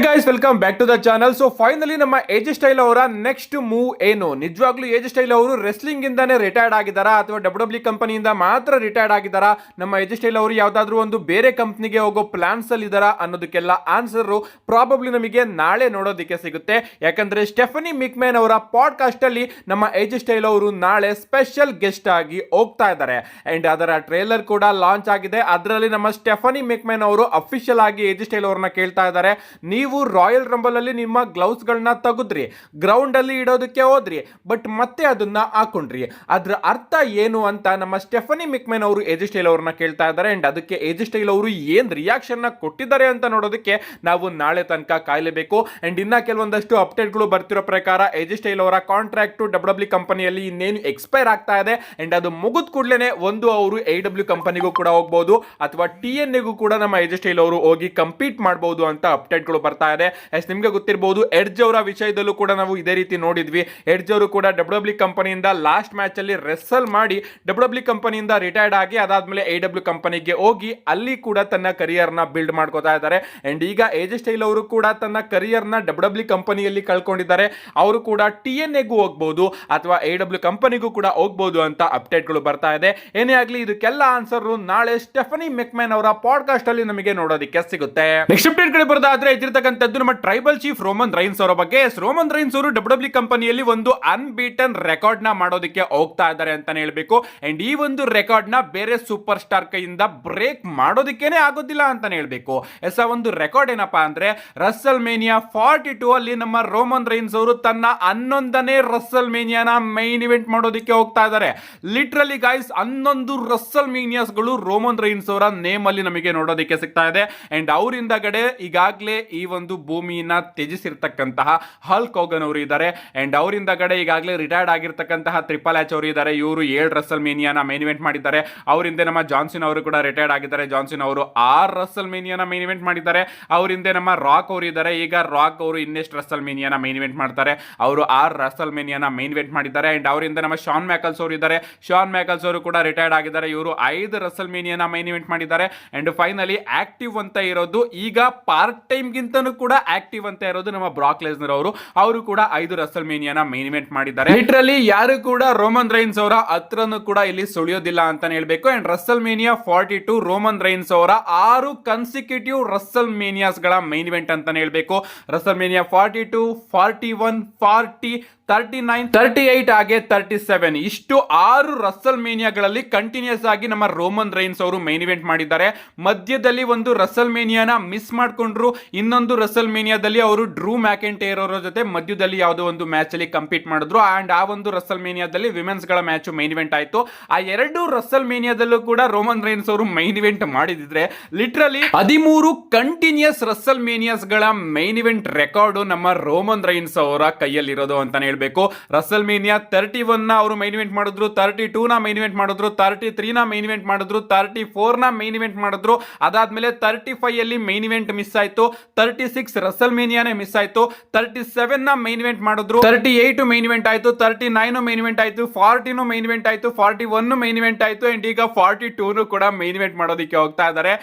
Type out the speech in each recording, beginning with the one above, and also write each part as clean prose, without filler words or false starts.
Guys welcome back to the channel. So finally ನಮ್ಮ AJ Styles ಅವರ next move ಏನು? ನಿಜವಾಗ್ಲೂ ಏಜ್ ಸ್ಟೈಲ್ ಅವರು ರೆಸ್ಲಿಂಗ್ ಇಂದಾನೆ ರಿಟೈರ್ಡ್ ಆಗಿದ್ದಾರಾ ಅಥವಾ ಡಬ್ಲ್ಯೂ ಕಂಪನಿಯಿಂದ ಮಾತ್ರ ರಿಟೈರ್ಡ್ ಆಗಿದ್ದಾರಾ? ನಮ್ಮ ಏಜ್ ಸ್ಟೈಲ್ ಅವರು ಯಾವ್ದಾದ್ರು ಒಂದು ಬೇರೆ ಕಂಪ್ನಿಗೆ ಹೋಗೋ ಪ್ಲಾನ್ಸ್ ಅಲ್ಲಿ ಇದಾರಾ ಅನ್ನೋದಕ್ಕೆಲ್ಲ ಆನ್ಸರ್ ಪ್ರಾಬಬ್ಲಿ ನಮಗೆ ನಾಳೆ ನೋಡೋದಕ್ಕೆ ಸಿಗುತ್ತೆ. ಯಾಕಂದ್ರೆ ಸ್ಟೆಫನಿ ಮಿಕ್ಮ್ಯಾನ್ ಅವರ ಪಾಡ್ಕಾಸ್ಟ್ ಅಲ್ಲಿ ನಮ್ಮ ಏಜ್ ಸ್ಟೈಲ್ ಅವರು ನಾಳೆ ಸ್ಪೆಷಲ್ ಗೆಸ್ಟ್ ಆಗಿ ಹೋಗ್ತಾ ಇದ್ದಾರೆ. ಅಂಡ್ ಅದರ ಟ್ರೇಲರ್ ಕೂಡ ಲಾಂಚ್ ಆಗಿದೆ. ಅದರಲ್ಲಿ ನಮ್ಮ ಸ್ಟೆಫನಿ ಮಿಕ್ಮ್ಯಾನ್ ಅವರು ಅಫಿಷಿಯಲ್ ಆಗಿ ಏಜ್ ಸ್ಟೈಲ್ ಅವರನ್ನ ಕೇಳ್ತಾ ಇದ್ದಾರೆ, ನೀವು ರಾಯಲ್ ರಂಬಲ್ ಅಲ್ಲಿ ನಿಮ್ಮ ಗ್ಲೌಸ್ ಗಳನ್ನ ತೆಗೆದ್ರಿ, ಗ್ರೌಂಡ್ ಅಲ್ಲಿ ಇಡೋದಕ್ಕೆ ಹೋದ್ರಿ, ಬಟ್ ಮತ್ತೆ ಅದನ್ನ ಹಾಕೊಂಡ್ರಿ, ಅದ್ರ ಅರ್ಥ ಏನು ಅಂತ ನಮ್ಮ ಸ್ಟೆಫನಿ ಮಿಕ್ಮ್ಯಾನ್ ಅವರು ಏಜ್ ಸ್ಟೈಲ್ ಅವ್ರನ್ನ ಕೇಳ್ತಾ ಇದ್ದಾರೆ. ಅಂಡ್ ಅದಕ್ಕೆ ಏಜ್ ಸ್ಟೈಲ್ ಅವರು ಏನ್ ರಿಯಾಕ್ಷನ್ ನ ಕೊಟ್ಟಿದ್ದಾರೆ ಅಂತ ನೋಡೋದಕ್ಕೆ ನಾವು ನಾಳೆ ತನಕ ಕಾಯಲೇಬೇಕು. ಅಂಡ್ ಇನ್ನ ಕೆಲವೊಂದಷ್ಟು ಅಪ್ಡೇಟ್ ಗಳು ಬರ್ತಿರೋ ಪ್ರಕಾರ ಏಜ್ ಸ್ಟೈಲ್ ಅವರ ಕಾಂಟ್ರಾಕ್ಟ್ ಡಬ್ಲ್ಯೂ ಕಂಪನಿಯಲ್ಲಿ ಇನ್ನೇನು ಎಕ್ಸ್ಪೈರ್ ಆಗ್ತಾ ಇದೆ. ಅಂಡ್ ಅದು ಮುಗಿದ ಕೂಡಲೇ ಒಂದು ಅವರು AEW ಕಂಪನಿಗೂ ಕೂಡ ಹೋಗಬಹುದು ಅಥವಾ TNA ಗೂ ಕೂಡ ನಮ್ಮ ಏಜ್ ಸ್ಟೈಲ್ ಅವರು ಹೋಗಿ ಕಂಪೀಟ್ ಮಾಡಬಹುದು ಅಂತ ಅಪ್ಡೇಟ್ ಗಳು ಬರ್ತಾ ಇದೆ. ನಿಮ್ಗೆ ಗೊತ್ತಿರಬಹುದು ಎಡ್ಜ್ ಅವರ ವಿಷಯದಲ್ಲೂ ಕೂಡ ನಾವು ಇದೇ ರೀತಿ ನೋಡಿದ್ವಿ. ಎಡ್ಜ್ ಅವರು ಕೂಡ ಡಬ್ಲ್ಯೂ ಕಂಪನಿಯಿಂದ ಲಾಸ್ಟ್ ಮ್ಯಾಚ್ ಅಲ್ಲಿ ರೆಸಲ್ ಮಾಡಿ ಡಬ್ಲ್ಯೂ ಕಂಪನಿಯಿಂದ ರಿಟೈರ್ಡ್ ಆಗಿ ಅದಾದ್ಮೇಲೆ AEW ಕಂಪನಿಗೆ ಹೋಗಿ ಅಲ್ಲಿ ಕೂಡ ತನ್ನ ಕರಿಯರ್ ನ ಬಿಲ್ಡ್ ಮಾಡ್ಕೋತಾ ಇದ್ದಾರೆ. ಅಂಡ್ ಈಗ ಏಜ್ ಸ್ಟೈಲ್ ಅವರು ಕೂಡ ತನ್ನ ಕರಿಯರ್ ನ ಡಬ್ಲ್ಯೂ ಕಂಪನಿಯಲ್ಲಿ ಕಳ್ಕೊಂಡಿದ್ದಾರೆ. ಅವರು ಕೂಡ TNA ಗೂ ಹೋಗಬಹುದು ಅಥವಾ AEW ಕಂಪನಿಗೂ ಕೂಡ ಹೋಗಬಹುದು ಅಂತ ಅಪ್ಡೇಟ್ ಗಳು ಬರ್ತಾ ಇದೆ. ಏನೇ ಆಗ್ಲಿ ಇದಕ್ಕೆಲ್ಲ ಆನ್ಸರ್ ನಾಳೆ ಸ್ಟೆಫನಿ ಮೆಕ್ಮ್ಯಾನ್ ಅವರ ಪಾಡ್ಕಾಸ್ಟ್ ಅಲ್ಲಿ ನಮಗೆ ನೋಡೋದಕ್ಕೆ ಸಿಗುತ್ತೆ. ನೆಕ್ಸ್ಟ್ ಅಪ್ಡೇಟ್ ಗಳು ಬರೋದಾದ್ರೆ ಇದಿರ್ತಕ್ಕಂಥದ್ದು ನಮ್ಮ ಟ್ರೈಬಲ್ ಚೀಫ್ ರೋಮನ್ ರೈನ್ಸ್ ಅವರ ಬಗ್ಗೆ. ರೋಮನ್ ರೈನ್ಸ್ ಅವರು ಡಬ್ಲ್ಯೂ ಕಂಪನಿಯಲ್ಲಿ ಒಂದು ಅನ್ಬೀಟನ್ ರೆಕಾರ್ಡ್ ನ ಮಾಡೋದಕ್ಕೆ ಹೋಗ್ತಾ ಇದ್ದಾರೆ ಅಂತಾನೆ ಹೇಳ್ಬೇಕು. ಅಂಡ್ ಈ ಒಂದು ರೆಕಾರ್ಡ್ ನ ಬೇರೆ ಸೂಪರ್ ಸ್ಟಾರ್ ಕೈಯಿಂದ ಬ್ರೇಕ್ ಮಾಡೋದಕ್ಕೇನೆ ಆಗೋದಿಲ್ಲ ಅಂತಾನೆ ಹೇಳ್ಬೇಕು. ಒಂದು ರೆಕಾರ್ಡ್ ಏನಪ್ಪಾ ಅಂದ್ರೆ ರಸಲ್ ಮೇನಿಯಾ 42 ಅಲ್ಲಿ ನಮ್ಮ ರೋಮನ್ ರೈನ್ಸ್ ಅವರು ತನ್ನ 11ನೇ ರಸಲ್ ಮೇನಿಯಾನ ಮೈನ್ ಇವೆಂಟ್ ಮಾಡೋದಕ್ಕೆ ಹೋಗ್ತಾ ಇದ್ದಾರೆ. ಲಿಟ್ರಲಿ ಗೈಸ್ 11 ರಸಲ್ ಮೇನಿಯಾಸ್ ಗಳು ರೋಮನ್ ರೈನ್ಸ್ ಅವರ ನೇಮ್ ಅಲ್ಲಿ ನಮಗೆ ನೋಡೋದಕ್ಕೆ ಸಿಗ್ತಾ ಇದೆ. ಅಂಡ್ ಅವರಿಂದಗಡೆ ಈಗಾಗಲೇ ಈ ಒಂದು ಭೂಮಿಯನ್ನ ತ್ಯಜಿಸಿರ್ತಕ್ಕಂತಹ ಹಲ್ಕ್ ಹೋಗನ್ ಅವರು ಇದ್ದಾರೆ. ಅಂಡ್ ಅವರಿಂದಗಡೆ ಈಗಾಗಲೇ ರಿಟೈರ್ಡ್ ಆಗಿರ್ತಕ್ಕಂತಹ ಟ್ರಿಪಲ್ ಎಚ್ ಅವರು ಇದ್ದಾರೆ. ಇವರು 7 ರಸಲ್ ಮೇನಿಯಾನ ಮೈನ್ ಇವೆಂಟ್ ಮಾಡಿದ್ದಾರೆ. ಅವರಿಂದ ನಮ್ಮ ಜಾನ್ಸಿನ್ ಅವರು ಕೂಡ ರಿಟೈರ್ಡ್ ಆಗಿದ್ದಾರೆ. ಜಾನ್ಸಿನ್ ಅವರು 6 ರಸಲ್ ಮೇನಿಯಾನ ಮೈನ್ ಇವೆಂಟ್ ಮಾಡಿದ್ದಾರೆ. ಅವರಿಂದ ನಮ್ಮ ರಾಕ್ ಅವರು ಇದ್ದಾರೆ. ಈಗ ರಾಕ್ ಅವರು ಇನ್ನೆಷ್ಟು ರಸಲ್ ಮೇನಿಯಾನ ಮೈನ್ ಇವೆಂಟ್ ಮಾಡ್ತಾರೆ? ಅವರು 6 ರಸಲ್ ಮೇನಿಯಾನ ಮೈನ್ ಇವೆಂಟ್ ಮಾಡಿದ್ದಾರೆ. ಅಂಡ್ ಅವರಿಂದ ನಮ್ಮ ಶಾನ್ ಮ್ಯಾಕಲ್ಸ್ ಅವರು ಇದ್ದಾರೆ. ಶಾನ್ ಮ್ಯಾಕಲ್ಸ್ ಅವರು ಕೂಡ ರಿಟೈರ್ಡ್ ಆಗಿದ್ದಾರೆ. ಇವರು 5 ರಸಲ್ ಮೇನಿಯಾನ ಮೈನ್ ಇವೆಂಟ್ ಮಾಡಿದ್ದಾರೆ. ಅಂಡ್ ಫೈನಲಿ ಆಕ್ಟಿವ್ ಅಂತ ಇರೋದು ಈಗ ಪಾರ್ಟ್ ಟೈಮ್ ಗಿಂತನೂ ಕೂಡ ಆಕ್ಟಿವ್ ಅಂತ ಇರೋದು ನಮ್ಮ ಬ್ರಾಕ್ ಲೆಸ್ನರ್ ಅವರು ಕೂಡ 5 ರಸಲ್ ಮೇನಿಯಾನ ಮೈನ್ ಇವೆಂಟ್ ಮಾಡಿದ್ದಾರೆ. ಲಿಟರಲಿ ಯಾರು ಕೂಡ ರೋಮನ್ ರೈನ್ಸ್ ಅವರ ಹತ್ರನೂ ಕೂಡ ಇಲ್ಲಿ ಸುಳಿಯೋದಿಲ್ಲ ಅಂತಾನೆ ಹೇಳ್ಬೇಕು. And Russell mania 42 Roman Reigns ಅವರ 6 ಕನ್ಸಿಕ್ಯೂಟಿವ್ ರಸಲ್ ಮೇನಿಯಾಸ್ ಗಳ ಮೈನ್ ಇವೆಂಟ್ ಅಂತಾನೆ ಹೇಳ್ಬೇಕು. ರಸಲ್ ಮೇನಿಯಾ 42, 41, 40, 39, 38 ಹಾಗೆ 37 ಇಷ್ಟು 6 ರಸಲ್ ಮೇನಿಯಾಗಳಲ್ಲಿ ಕಂಟಿನ್ಯೂಸ್ ಆಗಿ ನಮ್ಮ ರೋಮನ್ ರೈನ್ಸ್ ಅವರು ಮೈನ್ ಇವೆಂಟ್ ಮಾಡಿದ್ದಾರೆ. ಮಧ್ಯದಲ್ಲಿ ಒಂದು ರಸಲ್ ಮೇನಿಯಾನ ಮಿಸ್ ಮಾಡ್ಕೊಂಡ್ರು. ಇನ್ನೊಂದು ರಸಲ್ ಮೇನಿಯಾದಲ್ಲಿ ಅವರು ಡ್ರೂ ಮ್ಯಾಕೆಂಟೈರ್ ಅವರ ಜೊತೆ ಮಧ್ಯದಲ್ಲಿ ಯಾವುದೋ ಒಂದು ಮ್ಯಾಚ್ ಅಲ್ಲಿ ಕಂಪೀಟ್ ಮಾಡಿದ್ರು. ಅಂಡ್ ಆ ಒಂದು ರಸಲ್ ಮೇನಿಯಾದಲ್ಲಿ ವಿಮೆನ್ಸ್ ಗಳ ಮ್ಯಾಚ್ ಮೈನ್ ಇವೆಂಟ್ ಆಯ್ತು. ಆ 2 ರಸಲ್ ಮೇನಿಯಾದಲ್ಲೂ ಕೂಡ ರೋಮನ್ ರೈನ್ಸ್ ಅವರು ಮೈನ್ ಇವೆಂಟ್ ಮಾಡಿದ್ರೆ ಲಿಟ್ರಲಿ 13 ಕಂಟಿನ್ಯೂಸ್ ರಸಲ್ ಮೇನಿಯಾಸ್ ಗಳ ಮೈನ್ ಇವೆಂಟ್ ರೆಕಾರ್ಡ್ ನಮ್ಮ ರೋಮನ್ ರೈನ್ಸ್ ಅವರ ಕೈಯಲ್ಲಿ ಇರೋದು ಅಂತಾನೆ ಹೇಳ್ಬೇಕು. ರಸಲ್ ಮೇನಿಯಾ 31 ನ ಅವರು ಮೈನ್ ಇವೆಂಟ್ ಮಾಡಿದ್ರು, 32 ನ ಮೈನ್ ಇವೆಂಟ್ ಮಾಡಿದ್ರು, 33 ನ ಮೈನ್ ಇವೆಂಟ್ ಮಾಡಿದ್ರು, 34 ನ ಮೈನ್ ಇವೆಂಟ್ ಮಾಡಿದ್ರು. ಅದಾದ್ಮೇಲೆ 35 ಅಲ್ಲಿ ಮೈನ್ ಇವೆಂಟ್ ಮಿಸ್ ಆಯ್ತು, 36 ರಸಲ್ ಮೇನಿಯಾನೇ ಮಿಸ್ ಆಯ್ತು, 37 ನ ಮೈನ್ ಇವೆಂಟ್ ಮಾಡಿದ್ರು, 38 ಮೈನ್ ಇವೆಂಟ್ ಆಯ್ತು, 39 ಮೈನ್ ಇವೆಂಟ್ ಆಯ್ತು, 40 ಮೈನ್ ಇವೆಂಟ್ ಆಯ್ತು, 41 ಮೈನ್ ಇವೆಂಟ್ ಆಯ್ತು. ಅಂಡ್ ಈಗ 42 ಕೂಡ ಮೈನ್ ಇವೆಂಟ್ ಮಾಡೋದಕ್ಕೆ ಹೋಗ್ತಾ ಇದ್ದಾರೆ.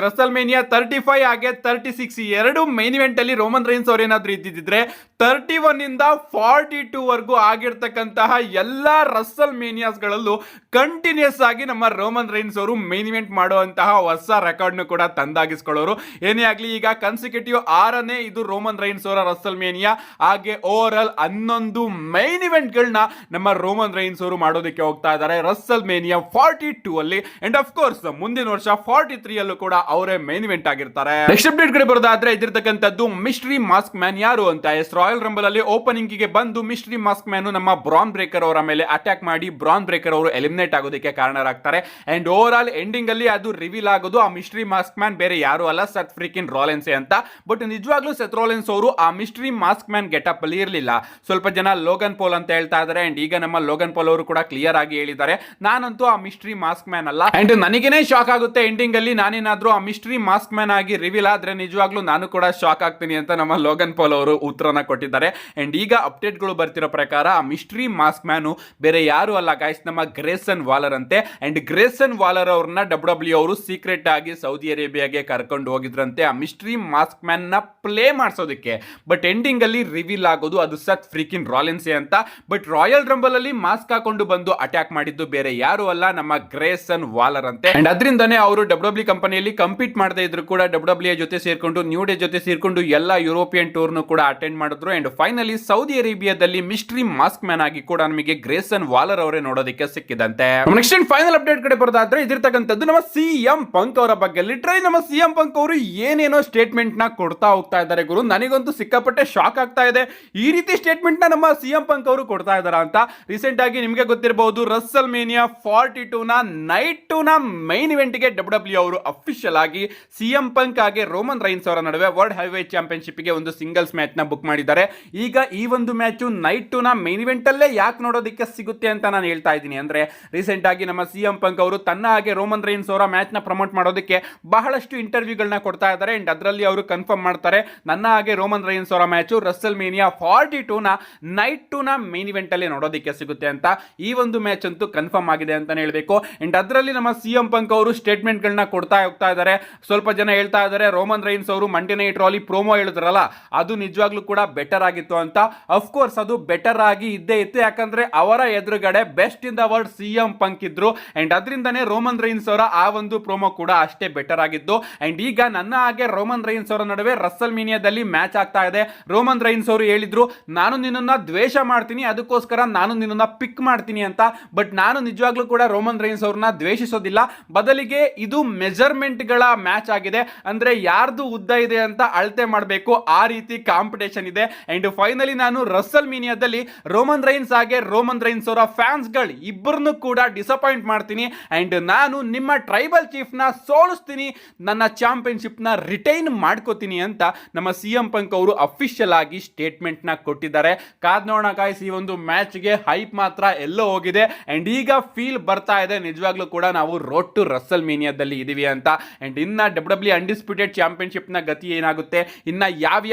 ರಸಲ್ ಮೇನಿಯಾ 35 ಹಾಗೆ 36 ಎರಡು ಮೈನ್ ಇವೆಂಟ್ ಅಲ್ಲಿ ರೋಮನ್ ರೈನ್ಸ್ ಅವರು ಏನಾದ್ರು ಇದ್ದಿದ್ರೆ 31 ಇಂದ 42 ವರೆಗೂ ಆಗಿರ್ತಕ್ಕಂತಹ ಎಲ್ಲಾ ರಸಲ್ ಮೇನಿಯಾಸ್ ಗಳಲ್ಲೂ ಕಂಟಿನ್ಯೂಸ್ ಆಗಿ ನಮ್ಮ ರೋಮನ್ ರೈನ್ಸ್ ಅವರು ಮೈನ್ ಇವೆಂಟ್ ಮಾಡುವಂತಹ ಹೊಸ ರೆಕಾರ್ಡ್ ಕೂಡ ತಂದಾಗಿಸ್ಕೊಳ್ಳೋರು. ಏನೇ ಆಗ್ಲಿ ಈಗ ಕನ್ಸಿಕ್ಯೂಟಿವ್ 6ನೇ ಇದು ರೋಮನ್ ರೈನ್ಸ್ ಅವರ ರಸಲ್ ಮೇನಿಯಾ. ಹಾಗೆ ಓವರ್ ಆಲ್ 11 ಮೈನ್ ಇವೆಂಟ್ ಗಳನ್ನ ನಮ್ಮ ರೋಮನ್ ರೈನ್ಸ್ ಅವರು ಮಾಡೋದಕ್ಕೆ ಹೋಗ್ತಾ ಇದ್ದಾರೆ ರಸಲ್ ಮೇನಿಯಾ 42 ಅಲ್ಲಿ. ಅಂಡ್ ಆಫ್ ಕೋರ್ಸ್ ಮುಂದಿನ ವರ್ಷ 43 ಅಲ್ಲೂ ಕೂಡ ಅವರೇ ಮೈನ್ ಇವೆಂಟ್ ಆಗಿರ್ತಾರೆ. ನೆಕ್ಸ್ಟ್ ಅಪ್ಡೇಟ್ ಕಡೆ ಬರೋದಾದ್ರೆ ಇದಿರ್ತಕ್ಕಂಥದ್ದು ಮಿಸ್ಟ್ರಿ ಮಾಸ್ಕ್ ಮ್ಯಾನ್ ಯಾರು ಅಂತ. ರಾಯಲ್ ರಂಬಲ್ ಅಲ್ಲಿ ಓಪನಿಂಗ್ ಗೆ ಬಂದು ಮಿಸ್ಟ್ರಿ ಮಾಸ್ಕ್ ಮ್ಯಾನ್ ನಮ್ಮ ಬ್ರಾನ್ ಬ್ರೇಕರ್ ಅವರ ಮೇಲೆ ಅಟ್ಯಾಕ್ ಮಾಡಿ ಬ್ರಾನ್ ಬ್ರೇಕರ್ ಅವರು ಎಲಿಮಿನೇಟ್ ಆಗೋದಕ್ಕೆ ಕಾರಣರಾಗ್ತಾರೆ. ಅಂಡ್ ಓವರ್ ಆಲ್ ಎಂಡಿಂಗ್ ಅಲ್ಲಿ ಅದು ರಿವೀಲ್ ಆಗೋದು ಆ ಮಿಸ್ಟ್ರಿ ಮಾಸ್ಕ್ ಮ್ಯಾನ್ ಬೇರೆ ಯಾರು ಅಲ್ಲ, ಸೆತ್ ಫ್ರೀಕಿನ್ ರಾಲೆನ್ಸ್ ಅಂತ. ಬಟ್ ನಿಜವಾಗ್ಲೂ ಸೆತ್ ರಾಲೆನ್ಸ್ ಅವರು ಆ ಮಿಸ್ಟ್ರಿ ಮಾಸ್ಕ್ ಮ್ಯಾನ್ ಗೆಟಪ್ ಅಲ್ಲಿ ಇರಲಿಲ್ಲ. ಸ್ವಲ್ಪ ಜನ ಲೋಗನ್ ಪೋಲ್ ಅಂತ ಹೇಳ್ತಾ ಇದ್ದಾರೆ. ಅಂಡ್ ಈಗ ನಮ್ಮ ಲೋಗನ್ ಪೋಲ್ ಅವರು ಕೂಡ ಕ್ಲಿಯರ್ ಆಗಿ ಹೇಳಿದ್ದಾರೆ, ನಾನಂತೂ ಆ ಮಿಸ್ಟ್ರಿ ಮಾಸ್ಕ್ ಮ್ಯಾನ್ ಅಲ್ಲ. ಅಂಡ್ ನನಗೇನೆ ಶಾಕ್ ಆಗುತ್ತೆ ಎಂಡಿಂಗ್ ಅಲ್ಲಿ ನಾನೇನಾದ್ರೂ ಆ ಮಿಸ್ಟ್ರಿ ಮಾಸ್ಕ್ ಮ್ಯಾನ್ ಆಗಿ ರಿವೀಲ್ ಆದ್ರೆ ನಿಜವಾಗ್ಲೂ ನಾನು ಕೂಡ ಶಾಕ್ ಆಗ್ತೀನಿ ಅಂತ ನಮ್ಮ ಲೋಗನ್ ಪೋಲ್ ಅವರು ಉತ್ತರನ ಕೊಟ್ಟಿದ್ದಾರೆ. ಅಂಡ್ ಈಗ ಅಪ್ಡೇಟ್ಗಳು ಬರ್ತಿರೋ ಪ್ರಕಾರ ಆ ಮಿಸ್ಟ್ರಿ ಮಾಸ್ಕ್ ಮ್ಯಾನು ಬೇರೆ ಯಾರು ಅಲ್ಲ ಗಾಯ್ಸ್, ನಮ್ಮ ಗ್ರೇಸನ್ ವಾಲರ್ ಅಂತೆ. ಅಂಡ್ ಗ್ರೇಸನ್ ವಾಲರ್ ಅವ್ರನ್ನ ಡಬ್ಲ್ಯೂ ಅವರು ಸೀಕ್ರೆಟ್ ಆಗಿ ಸೌದಿ ಅರೇಬಿಯಾಗೆ ಕರ್ಕೊಂಡು ಹೋಗಿದ್ರಂತೆ ಆ ಮಿಸ್ಟ್ರಿ ಮಾಸ್ಕ್ ಮ್ಯಾನ್ ನ ಪ್ಲೇ ಮಾಡಿಸೋದಕ್ಕೆ. ಬಟ್ ಎಂಡಿಂಗ್ ಅಲ್ಲಿ ರಿವೀಲ್ ಆಗೋದು ಅದು ಸತ್ ಫ್ರೀಕಿನ್ ರಾಲಿನ್ಸೆ ಅಂತ. ಬಟ್ ರಾಯಲ್ ರಂಬಲ್ ಅಲ್ಲಿ ಮಾಸ್ಕ್ ಹಾಕೊಂಡು ಬಂದು ಅಟ್ಯಾಕ್ ಮಾಡಿದ್ದು ಬೇರೆ ಯಾರು ಅಲ್ಲ, ನಮ್ಮ ಗ್ರೇಸನ್ ವಾಲರ್ ಅಂತೆ. ಅಂಡ್ ಅದರಿಂದನೇ ಅವರು ಡಬ್ಲ್ಯೂ ಕಂಪನಿಯಲ್ಲಿ ಕಂಪೀಟ್ ಮಾಡದೇ ಇದ್ರು ಕೂಡ ಡಬ್ಲ್ಯೂ ಜೊತೆ ಸೇರ್ಕೊಂಡು ನ್ಯೂ ಡೇ ಜೊತೆ ಸೇರ್ಕೊಂಡು ಎಲ್ಲ ಯುರೋಪಿಯನ್ ಟೂರ್ನು ಕೂಡ ಅಟೆಂಡ್ ಮಾಡಿದ್ರು. ಅಂಡ್ ಫೈನಲಿ ಸೌದಿ ಅರೇಬಿಯಾದಲ್ಲಿ ಮಿಸ್ಟ್ರಿ ಮಾಸ್ಕ್ ಮ್ಯಾನ್ ಆಗಿ ಕೂಡ ನಮಗೆ ಗ್ರೇಸನ್ ವಾಲರ್ ಅವರೇ ನೋಡೋದಕ್ಕೆ ಸಿಕ್ಕಿದಂತೆ. ನೆಕ್ಸ್ಟ್ ಫೈನಲ್ ಅಪ್ಡೇಟ್ ಕಡೆ ಬರೋದಾದ್ರೆ ಇದಿರ್ತಕ್ಕಂಥದ್ದು ನಮ್ಮ ಸಿಎಂ ಪಂಕ್ ಅವರ ಬಗ್ಗೆ. ಲಿಟ್ರಲಿ ನಮ್ಮ ಸಿಎಂ ಪಂಕ್ ಅವರು ಏನೇನೋ ಸ್ಟೇಟ್ಮೆಂಟ್ ನ ಕೊಡ್ತಾ ಹೋಗ್ತಾ ಇದ್ದಾರೆ ಗುರು. ನನಗಂತೂ ಸಿಕ್ಕಾಪಟ್ಟೆ ಶಾಕ್ ಆಗ್ತಾ ಇದೆ, ಈ ರೀತಿ ಸ್ಟೇಟ್ಮೆಂಟ್ ನ ನಮ್ಮ ಸಿಎಂ ಪಂಕ್ ಅವರು ಕೊಡ್ತಾ ಇದಾರ ಅಂತ. ರೀಸೆಂಟ್ ಆಗಿ ನಿಮಗೆ ಗೊತ್ತಿರಬಹುದು, ರಸ್ಸಲ್ ಮೇನಿಯಾ 42 ನ ನೈಟ್ 2 ನ ಮೈನ್ ಇವೆಂಟ್ ಗೆ ಡಬ್ಲ್ಯೂ ಅವರು ಅಫಿಷಿಯಲ್ ಆಗಿ ಸಿಎಂ ಪಂಕ್ ಹಾಗೆ ರೋಮನ್ ರೈನ್ಸ್ ಅವರ ನಡುವೆ ವರ್ಲ್ಡ್ ಹೈವೇ ಚಾಂಪಿಯನ್ಶಿಪ್ ಗೆ ಒಂದು ಸಿಂಗಲ್ಸ್ ಮ್ಯಾಚ್ ನ ಬುಕ್ ಮಾಡಿದ್ದಾರೆ. ಈಗ ಈ ಒಂದು ಮ್ಯಾಚ್ ನೈಟ್ 2 ನ ಮೈನ್ ಇವೆಂಟ್ ಅಲ್ಲೇ ಯಾಕೆ ನೋಡೋದಕ್ಕೆ ಸಿಗುತ್ತೆ ಅಂತ ನಾನು ಹೇಳ್ತಾ ಇದ್ದೀನಿ ಅಂದ್ರೆ, ರೀಸೆಂಟ್ ಆಗಿ ನಮ್ಮ ಸಿಎಂ ಪಂಕ್ ಅವರು ತನ್ನ ಹಾಗೆ ರೋಮನ್ ರೈನ್ಸ್ ಅವರ ಮ್ಯಾಚ್ ನ ಪ್ರಮೋಟ್ ಮಾಡೋದಕ್ಕೆ ಬಹಳಷ್ಟು ಇಂಟರ್ವ್ಯೂಗಳನ್ನ ಕೊಡ್ತಾ ಇದ್ದಾರೆ. ಅಂಡ್ ಅದರಲ್ಲಿ ಅವರು ಕನ್ಫರ್ಮ್ ಮಾಡ್ತಾರೆ, ನನ್ನ ಹಾಗೆ ರೋಮನ್ ರೈನ್ಸ್ ಅವರ ಮ್ಯಾಚ್ ರಸ್ಸಲ್ ಮೇನಿಯಾ 42 ನ ನೈಟ್ 2 ನ ಮೈನ್ ಇವೆಂಟ್ ಅಲ್ಲಿ ನೋಡೋದಕ್ಕೆ ಸಿಗುತ್ತೆ ಅಂತ. ಈ ಒಂದು ಮ್ಯಾಚ್ ಅಂತೂ ಕನ್ಫರ್ಮ್ ಆಗಿದೆ ಅಂತಾನೆ ಹೇಳ್ಬೇಕು. ಅಂಡ್ ಅದರಲ್ಲಿ ನಮ್ಮ ಸಿಎಂ ಪಂಕ್ ಅವರು ಸ್ಟೇಟ್ಮೆಂಟ್ ಗಳನ್ನ ಕೊಡ್ತಾ ಹೋಗ್ತಾ ಇದ್ದಾರೆ. ಸ್ವಲ್ಪ ಜನ ಹೇಳ್ತಾ ಇದ್ದಾರೆ, ರೋಮನ್ ರೈನ್ಸ್ ಅವರು ಮಂಡೇ ನೈಟ್ ರಾಲಿ ಪ್ರೋಮೋ ಹೇಳಿದ್ರಲ್ಲ ಅದು ನಿಜವಾಗ್ಲೂ ಕೂಡ ಬೆಟರ್ ಆಗಿತ್ತು ಅಂತ. ಅಫ್ಕೋರ್ಸ್ ಅದು ಬೆಟರ್ ಆಗಿ ಇದ್ದೇ ಇತ್ತು, ಯಾಕಂದ್ರೆ ಅವರ ಎದುರುಗಡೆ best in the world CM Punk ಇದ್ರು. ಅಂಡ್ ಅದರಿಂದನೇ ರೋಮನ್ ರೈನ್ಸ್ ಅವರ ಆ ಒಂದು ಪ್ರೋಮೋ ಕೂಡ ಅಷ್ಟೇ ಬೆಟರ್ ಆಗಿದ್ದು. ಅಂಡ್ ಈಗ ನನ್ನ ಹಾಗೆ ರೋಮನ್ ರೈನ್ಸ್ ಅವರ ನಡುವೆ ರಸ್ಸಲ್ ಮೀನಿಯಾದಲ್ಲಿ ಮ್ಯಾಚ್ ಆಗ್ತಾ ಇದೆ. ರೋಮನ್ ರೈನ್ಸ್ ಅವರು ಹೇಳಿದ್ರು, ನಾನು ನಿನ್ನನ್ನ ದ್ವೇಷ ಮಾಡ್ತೀನಿ, ಅದಕ್ಕೋಸ್ಕರ ನಾನು ನಿನ್ನನ್ನ ಪಿಕ್ ಮಾಡ್ತೀನಿ ಅಂತ. ಬಟ್ ನಾನು ನಿಜವಾಗ್ಲೂ ಕೂಡ ರೋಮನ್ ರೈನ್ಸ್ ಅವ್ರನ್ನ ದ್ವೇಷಿಸೋದಿಲ್ಲ, ಬದಲಿಗೆ ಇದು ಮೆಜರ್ಮೆಂಟ್ ಗಳ ಮ್ಯಾಚ್ ಆಗಿದೆ. ಅಂದ್ರೆ ಯಾರ್ದು ಉದ್ದ ಇದೆ ಅಂತ ಅಳತೆ ಮಾಡಬೇಕು, ಆ ರೀತಿ ಕಾಂಪಿಟೇಷನ್ ಇದೆ. ಅಂಡ್ ಫೈನಲಿ ನಾನು ರಸ್ಸಲ್ ಮೀನಿಯಾದಲ್ಲಿ ರೋಮನ್ ರೈನ್ಸ್ ಹಾಗೆ ರೋಮನ್ ರೈನ್ಸ್ ಅವರ ಫ್ಯಾನ್ಸ್ ಗಳು ಇಬ್ಬರನ್ನು ಕೂಡ ಡಿಸಪಾಯಿಂಟ್ ಮಾಡ್ತೀನಿ. ಅಂಡ್ ನಾನು ನಿಮ್ಮ ಟ್ರೈಬಲ್ ಚೀಫ್ ನ ಸೋಲಿಸ್ತೀನಿ, ನನ್ನ ಚಾಂಪಿಯನ್ಶಿಪ್ ನ ರಿಟೈನ್ ಮಾಡ್ಕೋತೀನಿ ಅಂತ ನಮ್ಮ ಸಿಎಂ ಪಂಕ್ ಅವರು ಅಫಿಷಿಯಲ್ ಆಗಿ ಸ್ಟೇಟ್ಮೆಂಟ್ ನ ಕೊಟ್ಟಿದ್ದಾರೆ. ಕಾದ್ ನೋಡೋಣ ಗಾಯ್ಸ್, ಈ ಒಂದು ಮ್ಯಾಚ್ ಗೆ ಹೈಪ್ ಮಾತ್ರ ಎಲ್ಲೋ ಹೋಗಿದೆ. ಅಂಡ್ ಈಗ ಫೀಲ್ ಬರ್ತಾ ಇದೆ ನಿಜವಾಗ್ಲೂ ಕೂಡ ನಾವು ರೋಡ್ ಟು ರಸ್ಸಲ್ ಮೀನಿಯಾದಲ್ಲಿ ಇದೀವಿ ಅಂತ. ಅಂಡ್ ಇನ್ನ ಡಬ್ಲ್ಯೂ ಅನ್ಡಿಸ್ಪ್ಯೂಟೆಡ್ ಚಾಂಪಿಯನ್ಶಿಪ್ ನ ಗತಿ ಏನಾಗುತ್ತೆ, ಇನ್ನ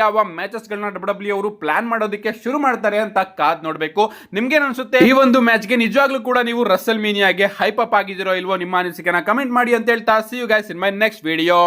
ಯಾವ ಮ್ಯಾಚಸ್ ಗಳನ್ನ ಡಬ್ಲ್ಯೂ ಅವರು ಪ್ಲಾನ್ ಮಾಡೋದಕ್ಕೆ ಶುರು ಮಾಡ್ತಾರೆ ಅಂತ ಕಾದ್ ನೋಡ್ಬೇಕು. ನಿಮ್ಗೆ ಅನ್ಸುತ್ತೆ ಈ ಒಂದು ಮ್ಯಾಚ್ ಗೆ ನಿಜವಾಗ್ಲೂ ಕೂಡ ನೀವು ರಸ್ಸಲ್ ಮೀನಿಯಾಗೆ ಹೈಪ್ ಅಪ್ ಆಗಿದಿರೋ ಇಲ್ವೋ, ನಿಮ್ಮ ಅನಿಸಿಕೆನ ಕಮೆಂಟ್ ಮಾಡಿ ಅಂತ ಹೇಳ್ತಾ, see you guys in my next video.